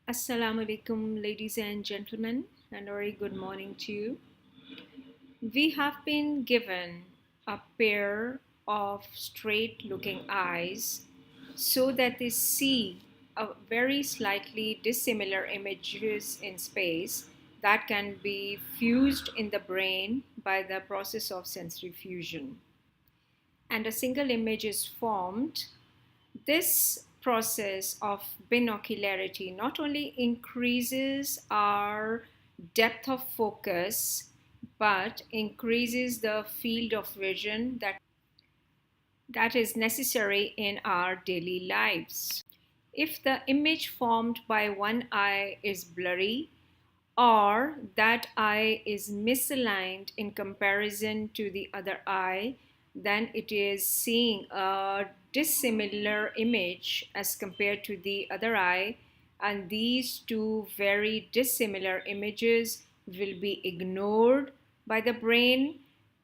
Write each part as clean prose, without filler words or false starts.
Assalamu alaikum, ladies and gentlemen, and a very good morning to you. We have been given a pair of straight looking eyes so that they see a very slightly dissimilar images in space that can be fused in the brain by the process of sensory fusion. And a single image is formed. This process of binocularity not only increases our depth of focus but increases the field of vision that is necessary in our daily lives. If the image formed by one eye is blurry or that eye is misaligned in comparison to the other eye, then it is seeing a dissimilar image as compared to the other eye, and these two very dissimilar images will be ignored by the brain,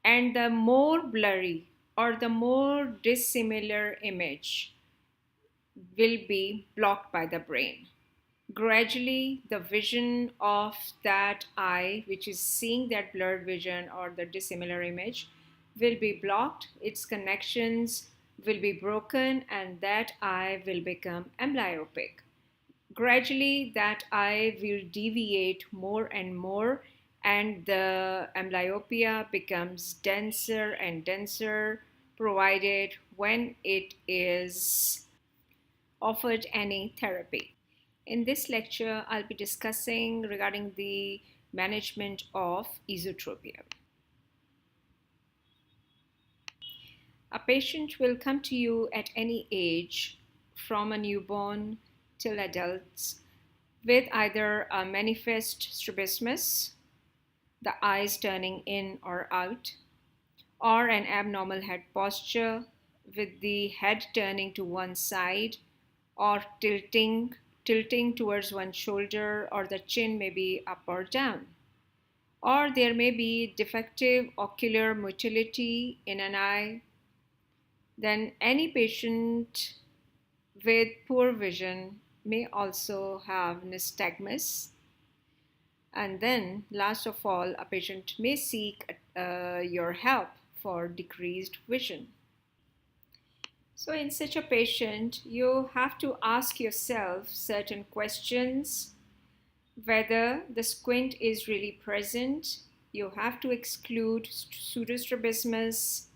and the more blurry or the more dissimilar image will be blocked by the brain. Gradually, the vision of that eye, which is seeing that blurred vision or the dissimilar image, will be blocked, its connections will be broken, and that eye will become amblyopic. Gradually, that eye will deviate more and more, and the amblyopia becomes denser and denser, provided when it is offered any therapy. In this lecture, I'll be discussing regarding the management of esotropia. A patient will come to you at any age, from a newborn till adults, with either a manifest strabismus, the eyes turning in or out, or an abnormal head posture with the head turning to one side or tilting towards one shoulder, or the chin may be up or down. Or there may be defective ocular motility in an eye. Then any patient with poor vision may also have nystagmus. And then, last of all, a patient may seek your help for decreased vision. So in such a patient, you have to ask yourself certain questions: whether the squint is really present. You have to exclude pseudo-strabismus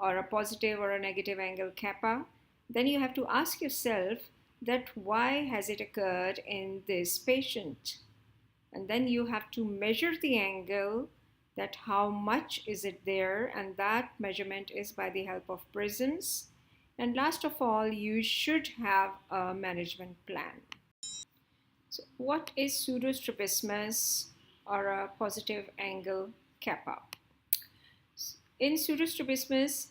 or a positive or a negative angle kappa. Then you have to ask yourself that why has it occurred in this patient? And then you have to measure the angle, that how much is it there, and that measurement is by the help of prisms. And last of all, you should have a management plan. So what is pseudo-strabismus or a positive angle kappa? In pseudo-strabismus,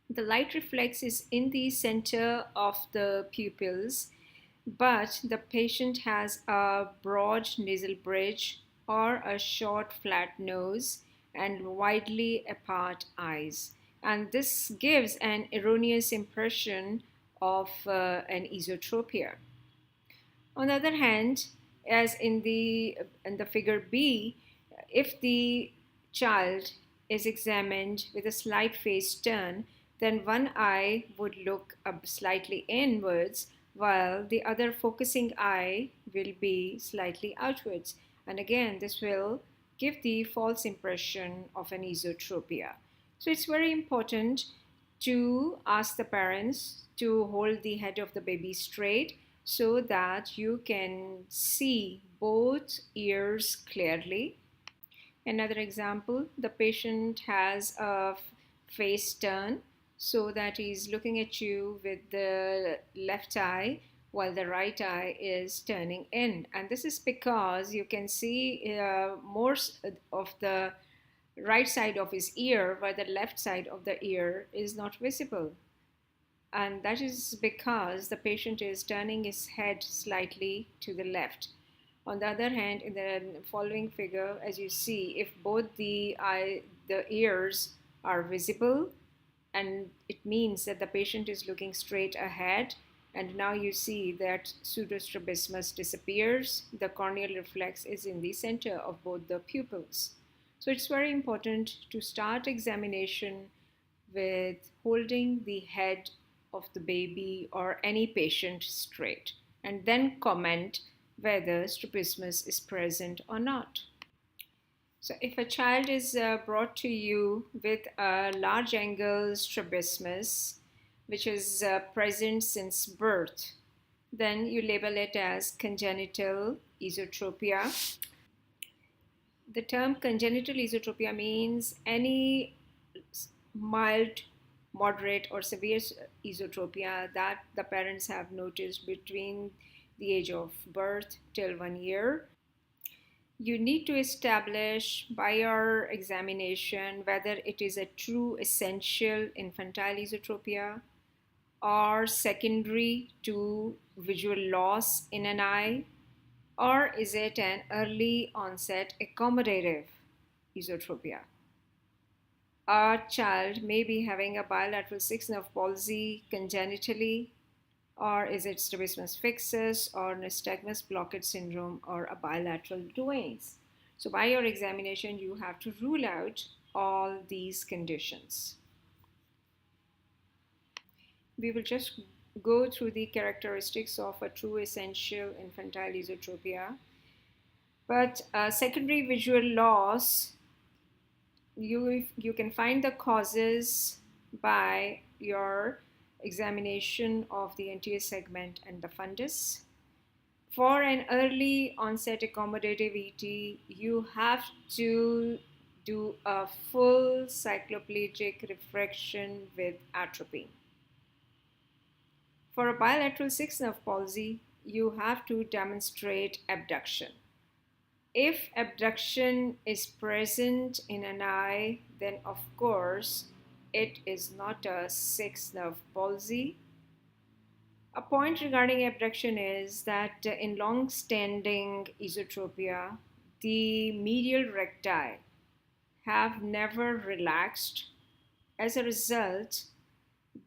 the light reflex is in the center of the pupils, but the patient has a broad nasal bridge or a short flat nose and widely apart eyes. And this gives an erroneous impression of an esotropia. On the other hand, as in the figure B, if the child is examined with a slight face turn, then one eye would look slightly inwards, while the other focusing eye will be slightly outwards. And again, this will give the false impression of an esotropia. So it's very important to ask the parents to hold the head of the baby straight so that you can see both ears clearly. Another example, the patient has a face turn so that he's looking at you with the left eye while the right eye is turning in. And this is because you can see more of the right side of his ear, while the left side of the ear is not visible. And that is because the patient is turning his head slightly to the left. On the other hand, in the following figure, as you see, if both the ears are visible, and it means that the patient is looking straight ahead, And now you see that pseudo-strabismus disappears. The corneal reflex is in the center of both the pupils. So it's very important to start examination with holding the head of the baby or any patient straight, and then comment whether strabismus is present or not. So if a child is brought to you with a large angle strabismus, which is present since birth, then you label it as congenital esotropia. The term congenital esotropia means any mild, moderate, or severe esotropia that the parents have noticed between the age of birth till 1 year. You need to establish by your examination whether it is a true essential infantile esotropia or secondary to visual loss in an eye, or is it an early onset accommodative esotropia. A child may be having a bilateral sixth nerve palsy congenitally, or is it strabismus fixus or nystagmus blockade syndrome or a bilateral Duane's? So by your examination, you have to rule out all these conditions. We will just go through the characteristics of a true essential infantile esotropia. But secondary visual loss, you can find the causes by your examination of the anterior segment and the fundus. For an early onset accommodative ET, you have to do a full cycloplegic refraction with atropine. For a bilateral sixth nerve palsy, you have to demonstrate abduction. If abduction is present in an eye, then of course it is not a sixth nerve palsy. A point regarding abduction is that in long-standing esotropia, the medial recti have never relaxed. As a result,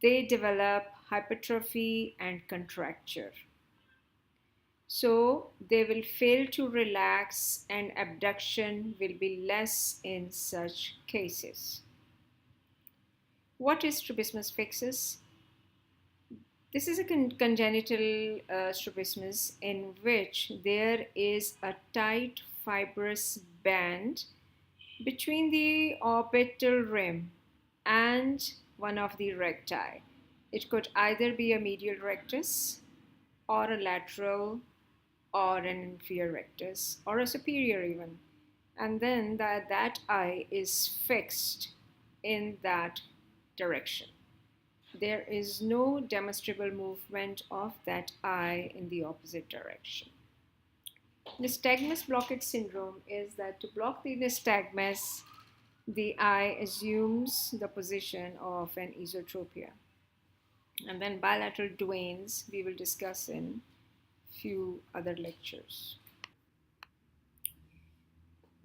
they develop hypertrophy and contracture. So they will fail to relax and abduction will be less in such cases. What is strabismus fixus? This is a congenital strabismus in which there is a tight fibrous band between the orbital rim and one of the recti. It could either be a medial rectus or a lateral or an inferior rectus or a superior even. And then that eye is fixed in that direction. There is no demonstrable movement of that eye in the opposite direction. Nystagmus blockade syndrome is that to block the nystagmus, the eye assumes the position of an esotropia. And then bilateral Duane's we will discuss in few other lectures.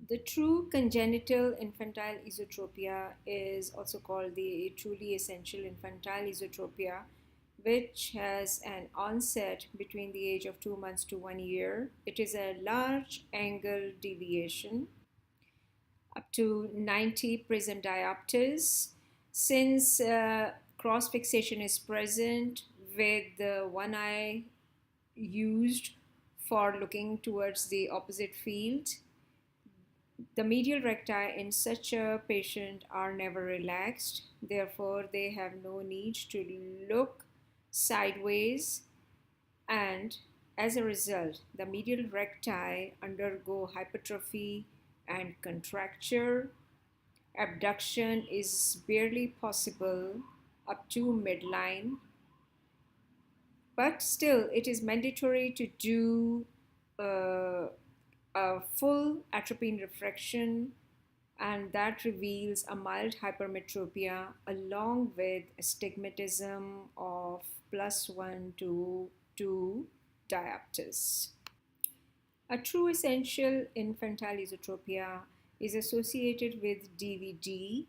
The true congenital infantile esotropia is also called the truly essential infantile esotropia, which has an onset between the age of 2 months to 1 year. It is a large angle deviation up to 90 prism diopters. Since cross fixation is present with the one eye used for looking towards the opposite field, the medial recti in such a patient are never relaxed. Therefore, they have no need to look sideways, and as a result, the medial recti undergo hypertrophy and contracture. Abduction is barely possible up to midline, but still it is mandatory to do a full atropine refraction, and that reveals a mild hypermetropia along with astigmatism of +1 to 2 diopters. A true essential infantile esotropia is associated with DVD.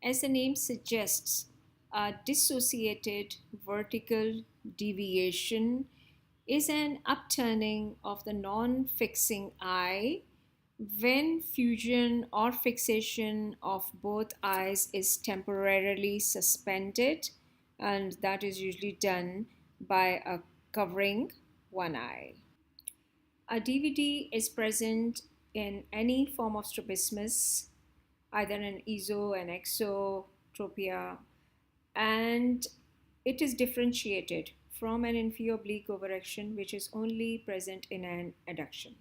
As the name suggests, A dissociated vertical deviation is an upturning of the non fixing eye when fusion or fixation of both eyes is temporarily suspended, and that is usually done by covering one eye. A DVD is present in any form of strabismus, either an an exotropia, and it is differentiated from an inferior oblique overaction, which is only present in an adduction.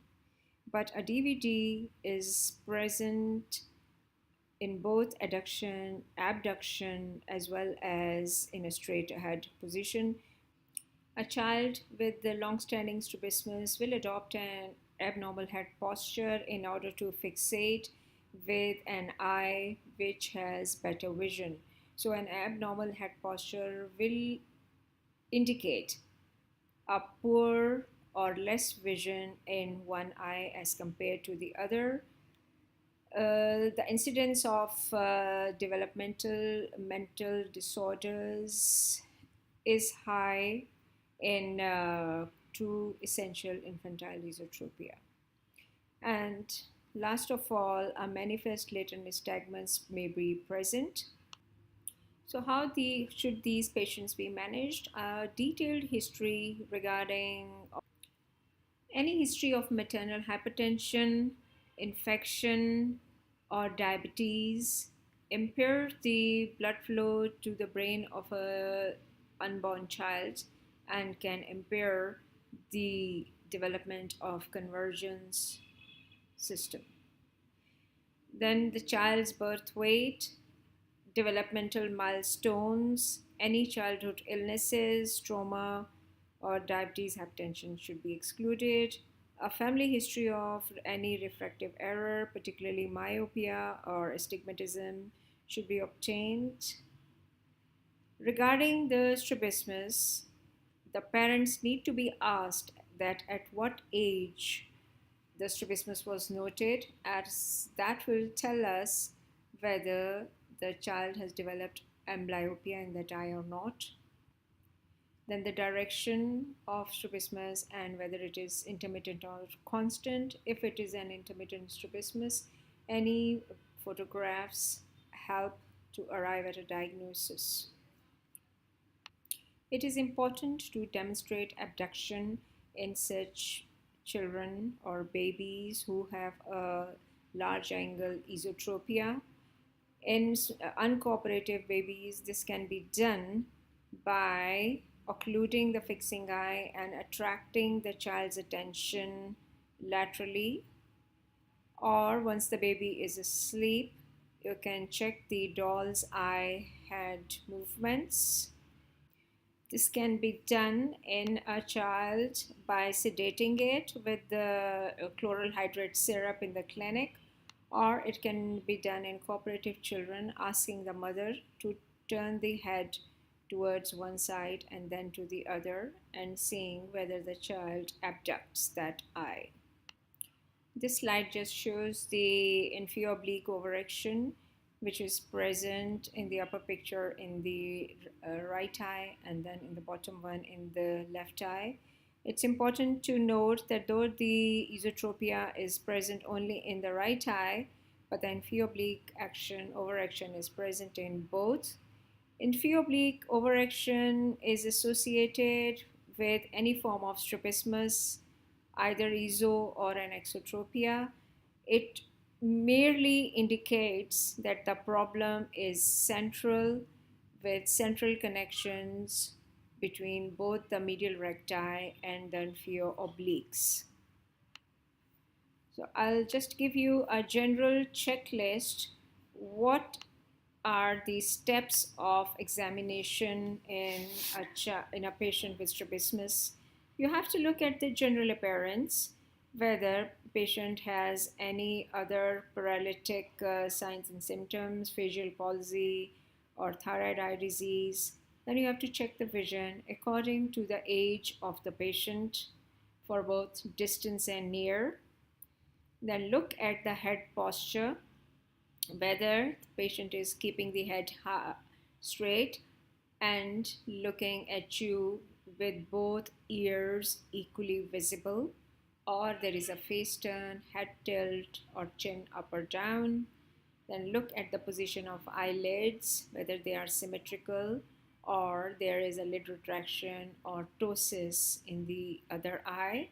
But a DVD is present in both adduction, abduction, as well as in a straight ahead position. A child with the long-standing strabismus will adopt an abnormal head posture in order to fixate with an eye which has better vision. So an abnormal head posture will indicate a poor or less vision in one eye as compared to the other. The incidence of developmental mental disorders is high in true essential infantile esotropia. And last of all, a manifest latent nystagmus may be present. So, should these patients be managed? A detailed history regarding any history of maternal hypertension, infection, or diabetes impair the blood flow to the brain of a unborn child and can impair the development of convergence system. Then the child's birth weight, developmental milestones, any childhood illnesses, trauma, or diabetes, hypertension should be excluded. A family history of any refractive error, particularly myopia or astigmatism, should be obtained. Regarding the strabismus, the parents need to be asked that at what age the strabismus was noted, as that will tell us whether the child has developed amblyopia in that eye or not. Then the direction of strabismus and whether it is intermittent or constant. If it is an intermittent strabismus, any photographs help to arrive at a diagnosis. It is important to demonstrate abduction in such children or babies who have a large angle esotropia. In uncooperative babies, this can be done by occluding the fixing eye and attracting the child's attention laterally. Or once the baby is asleep, you can check the doll's eye head movements. This can be done in a child by sedating it with the chloral hydrate syrup in the clinic, or it can be done in cooperative children, asking the mother to turn the head towards one side and then to the other and seeing whether the child abducts that eye. This slide just shows the inferior oblique overaction, which is present in the upper picture in the right eye and then in the bottom one in the left eye. It's important to note that though the esotropia is present only in the right eye, but the inferior oblique overaction is present in both. Inferior oblique overaction is associated with any form of strabismus, either ESO or an exotropia. It merely indicates that the problem is central, with central connections between both the medial recti and the inferior obliques. So I'll just give you a general checklist. What are the steps of examination in a patient with strabismus? You have to look at the general appearance, whether patient has any other paralytic signs and symptoms, facial palsy, or thyroid eye disease. Then you have to check the vision according to the age of the patient for both distance and near. Then look at the head posture, whether the patient is keeping the head straight and looking at you with both ears equally visible, or there is a face turn, head tilt, or chin up or down. Then look at the position of eyelids, whether they are symmetrical or there is a lid retraction or ptosis in the other eye.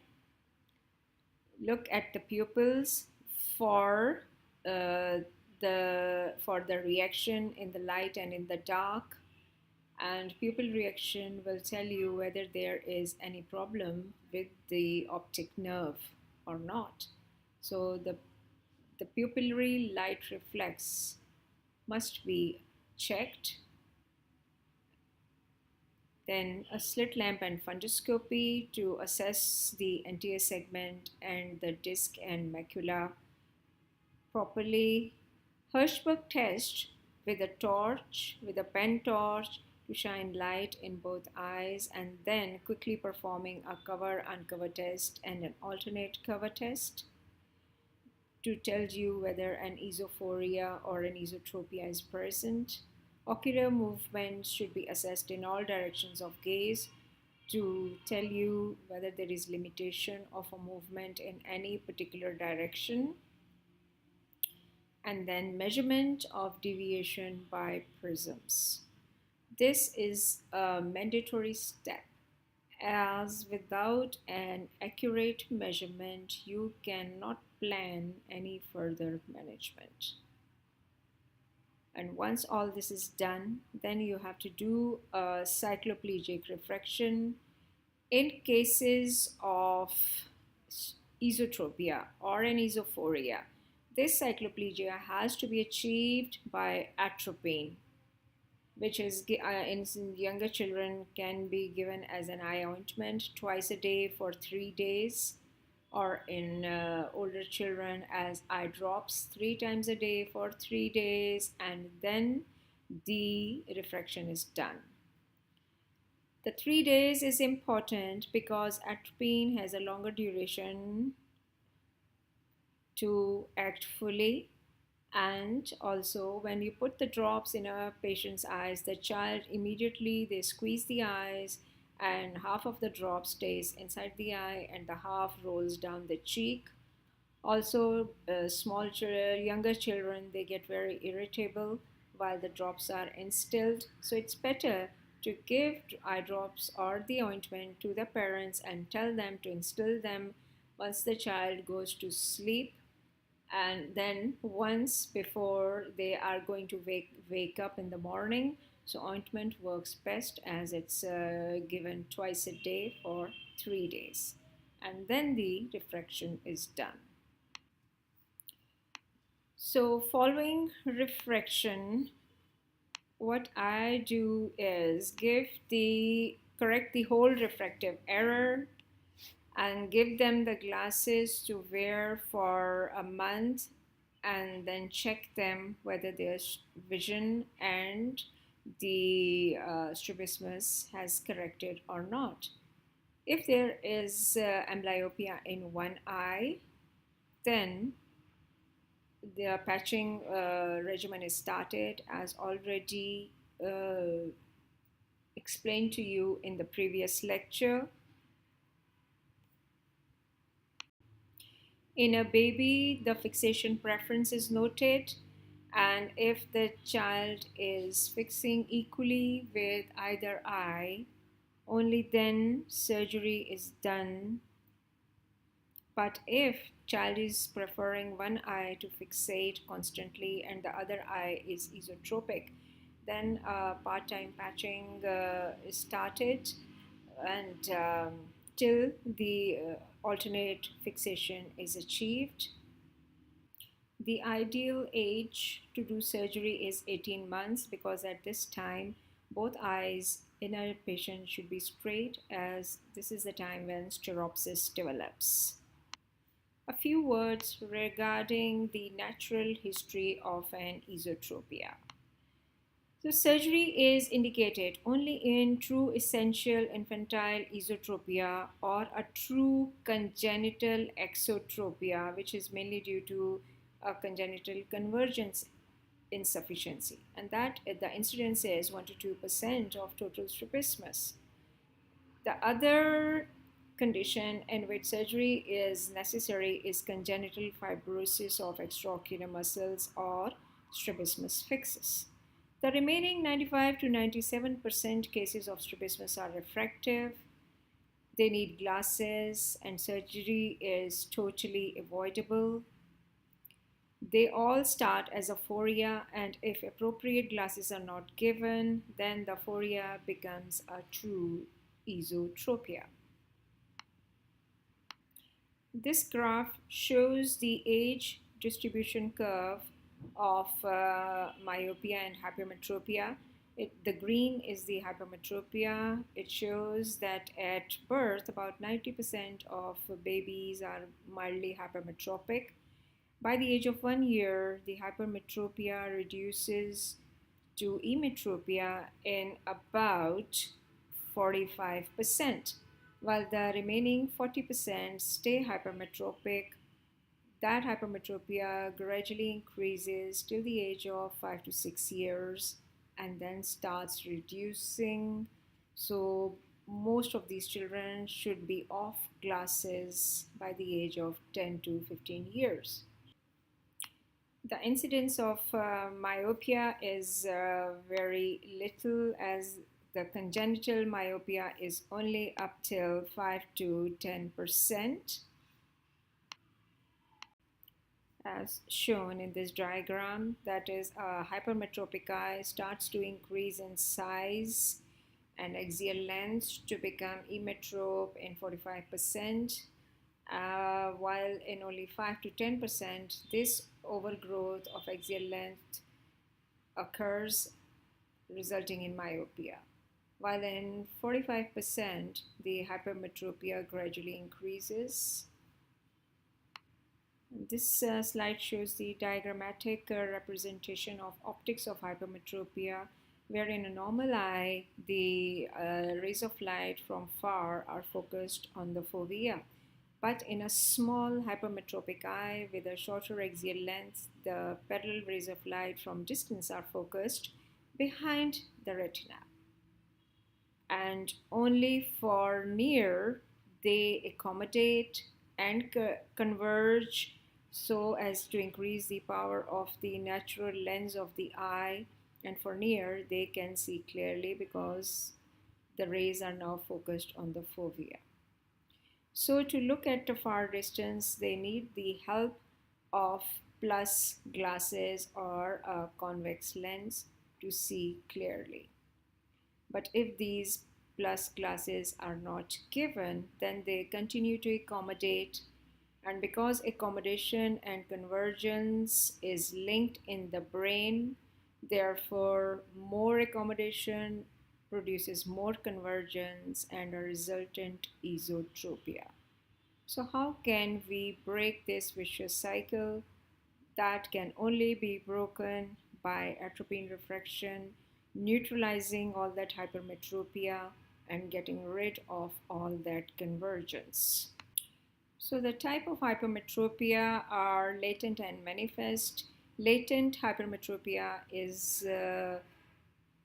Look at the pupils for uh, the reaction in the light and in the dark, and pupil reaction will tell you whether there is any problem with the optic nerve or not. So the pupillary light reflex must be checked. Then a slit lamp and fundoscopy to assess the anterior segment and the disc and macula properly. Hirschberg test with a torch, with a pen torch to shine light in both eyes, and then quickly performing a cover uncover test and an alternate cover test to tell you whether an esophoria or an esotropia is present. Ocular movement should be assessed in all directions of gaze to tell you whether there is limitation of a movement in any particular direction. And then measurement of deviation by prisms. This is a mandatory step, as without an accurate measurement, you cannot plan any further management. And once all this is done, then you have to do a cycloplegic refraction. In cases of esotropia or an esophoria, this cycloplegia has to be achieved by atropine, which is in younger children can be given as an eye ointment twice a day for 3 days, or in older children as eye drops 3 times a day for 3 days, and then the refraction is done. The 3 days is important because atropine has a longer duration to act fully. And also, when you put the drops in a patient's eyes, the child immediately they squeeze the eyes, and half of the drop stays inside the eye and the half rolls down the cheek. Also, younger children, they get very irritable while the drops are instilled. So it's better to give eye drops or the ointment to the parents and tell them to instill them once the child goes to sleep, and then once before they are going to wake up in the morning. So ointment works best as it's given twice a day for 3 days, and then the refraction is done. So following refraction, what I do is correct the whole refractive error and give them the glasses to wear for a month, and then check them whether their vision and the strabismus has corrected or not. If there is amblyopia in one eye, then the patching regimen is started as already explained to you in the previous lecture. In a baby, the fixation preference is noted, and if the child is fixing equally with either eye, only then surgery is done. But if child is preferring one eye to fixate constantly and the other eye is esotropic, then part-time patching is started, and till the alternate fixation is achieved. The ideal age to do surgery is 18 months because at this time both eyes in a patient should be straight, as this is the time when steropsis develops. A few words regarding the natural history of an esotropia. So surgery is indicated only in true essential infantile esotropia or a true congenital exotropia, which is mainly due to a congenital convergence insufficiency, and that the incidence is 1 to 2% of total strabismus. The other condition in which surgery is necessary is congenital fibrosis of extraocular muscles or strabismus fixus. The remaining 95 to 97% cases of strabismus are refractive. They need glasses, and surgery is totally avoidable. They all start as aphoria, and if appropriate glasses are not given, then the aphoria becomes a true esotropia. This graph shows the age distribution curve of myopia and hypermetropia. The green is the hypermetropia. It shows that at birth, about 90% of babies are mildly hypermetropic. By the age of 1 year, the hypermetropia reduces to emetropia in about 45%, while the remaining 40% stay hypermetropic. That hypermetropia gradually increases till the age of 5 to 6 years and then starts reducing. So most of these children should be off glasses by the age of 10 to 15 years. The incidence of myopia is very little, as the congenital myopia is only up till 5 to 10%. As shown in this diagram, that is, a hypermetropic eye starts to increase in size and axial length to become emetrope in 45%. While in only 5 to 10%, this overgrowth of axial length occurs, resulting in myopia. While in 45%, the hypermetropia gradually increases. This slide shows the diagrammatic representation of optics of hypermetropia, where in a normal eye, the rays of light from far are focused on the fovea. But in a small hypermetropic eye with a shorter axial length, the parallel rays of light from distance are focused behind the retina. And only for near, they accommodate and converge so as to increase the power of the natural lens of the eye. And for near, they can see clearly because the rays are now focused on the fovea. So to look at a far distance, they need the help of plus glasses or a convex lens to see clearly. But if these plus glasses are not given, then they continue to accommodate. And because accommodation and convergence is linked in the brain, therefore more accommodation produces more convergence and a resultant esotropia. So how can we break this vicious cycle? That can only be broken by atropine refraction, neutralizing all that hypermetropia and getting rid of all that convergence. So the type of hypermetropia are latent and manifest. Latent hypermetropia is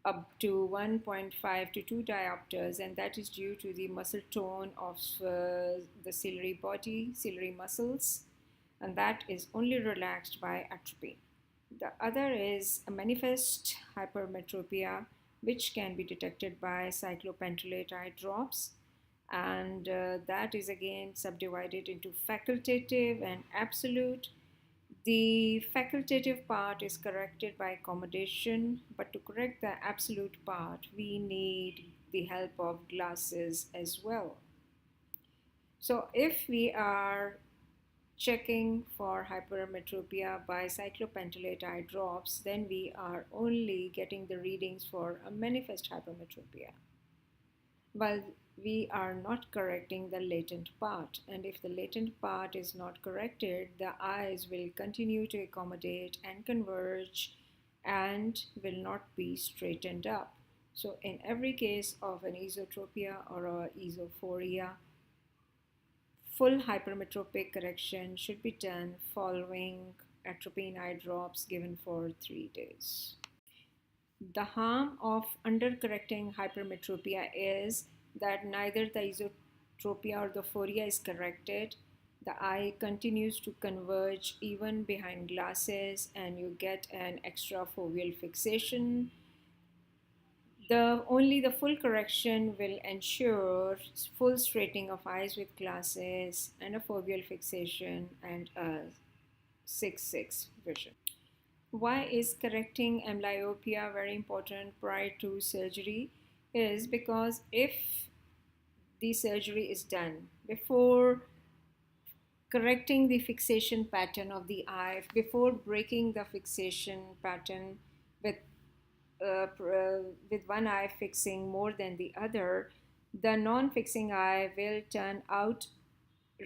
up to 1.5 to 2 diopters, and that is due to the muscle tone of the ciliary body, ciliary muscles, and that is only relaxed by atropine. The other is a manifest hypermetropia, which can be detected by cyclopentolate eye drops, and that is again subdivided into facultative and absolute. The facultative part is corrected by accommodation, but to correct the absolute part, we need the help of glasses as well. So if we are checking for hypermetropia by cyclopentolate eye drops, then we are only getting the readings for a manifest hypermetropia, while we are not correcting the latent part. And if the latent part is not corrected, the eyes will continue to accommodate and converge and will not be straightened up. So in every case of an esotropia or a esophoria, full hypermetropic correction should be done following atropine eye drops given for 3 days. The harm of undercorrecting hypermetropia is that neither the esotropia or the phoria is corrected. The eye continues to converge even behind glasses, and you get an extra foveal fixation. Only the full correction will ensure full straightening of eyes with glasses and a foveal fixation and a 6/6 vision. Why is correcting amblyopia very important prior to surgery? Is because if the surgery is done before correcting the fixation pattern of the eye, before breaking the fixation pattern with with one eye fixing more than the other, the non-fixing eye will turn out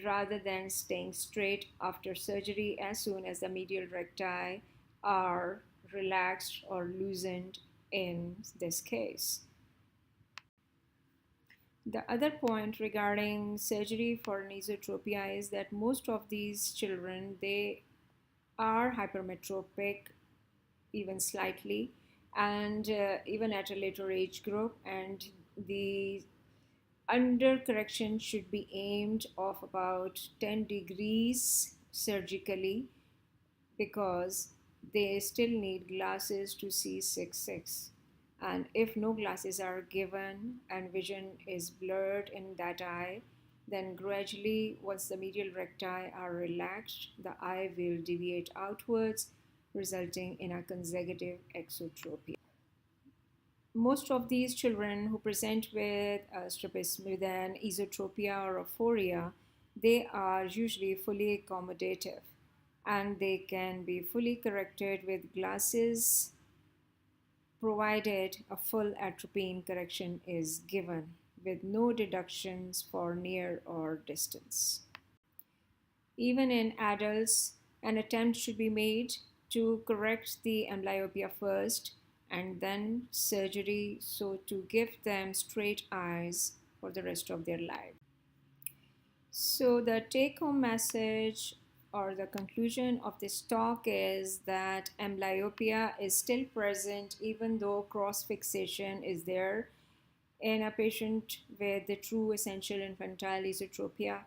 rather than staying straight after surgery as soon as the medial recti are relaxed or loosened in this case. The other point regarding surgery for esotropia is that most of these children, they are hypermetropic even slightly, and even at a later age group, and the under correction should be aimed of about 10 degrees surgically, because they still need glasses to see 6/6. And if no glasses are given and vision is blurred in that eye, then gradually, once the medial recti are relaxed, the eye will deviate outwards, resulting in a consecutive exotropia. Most of these children who present with strabismus, with an esotropia or a phoria, they are usually fully accommodative, and they can be fully corrected with glasses provided a full atropine correction is given with no deductions for near or distance. Even in adults, an attempt should be made to correct the amblyopia first and then surgery, so to give them straight eyes for the rest of their life. So the take-home message or the conclusion of this talk is that amblyopia is still present even though cross-fixation is there in a patient with the true essential infantile esotropia,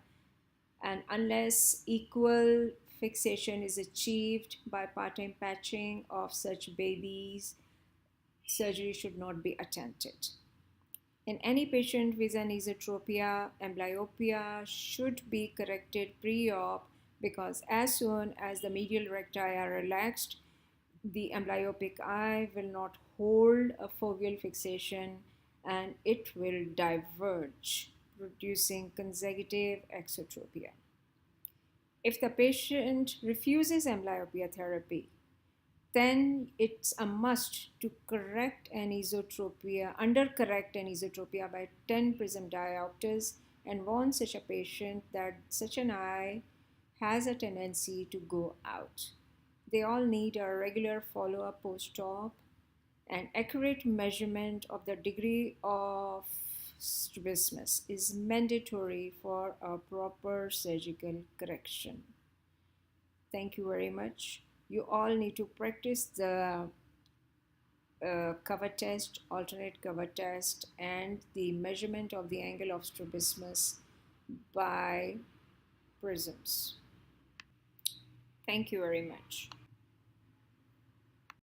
and unless equal fixation is achieved by part-time patching of such babies, surgery should not be attempted. In any patient with an esotropia, amblyopia should be corrected pre-op, because as soon as the medial recti are relaxed, the amblyopic eye will not hold a foveal fixation and it will diverge, producing consecutive exotropia. If the patient refuses amblyopia therapy, then it's a must to undercorrect an esotropia by 10 prism diopters, and warn such a patient that such an eye has a tendency to go out. They all need a regular follow-up post-op. An accurate measurement of the degree of strabismus is mandatory for a proper surgical correction. Thank you very much. You all need to practice the cover test, alternate cover test, and the measurement of the angle of strabismus by prisms. Thank you very much.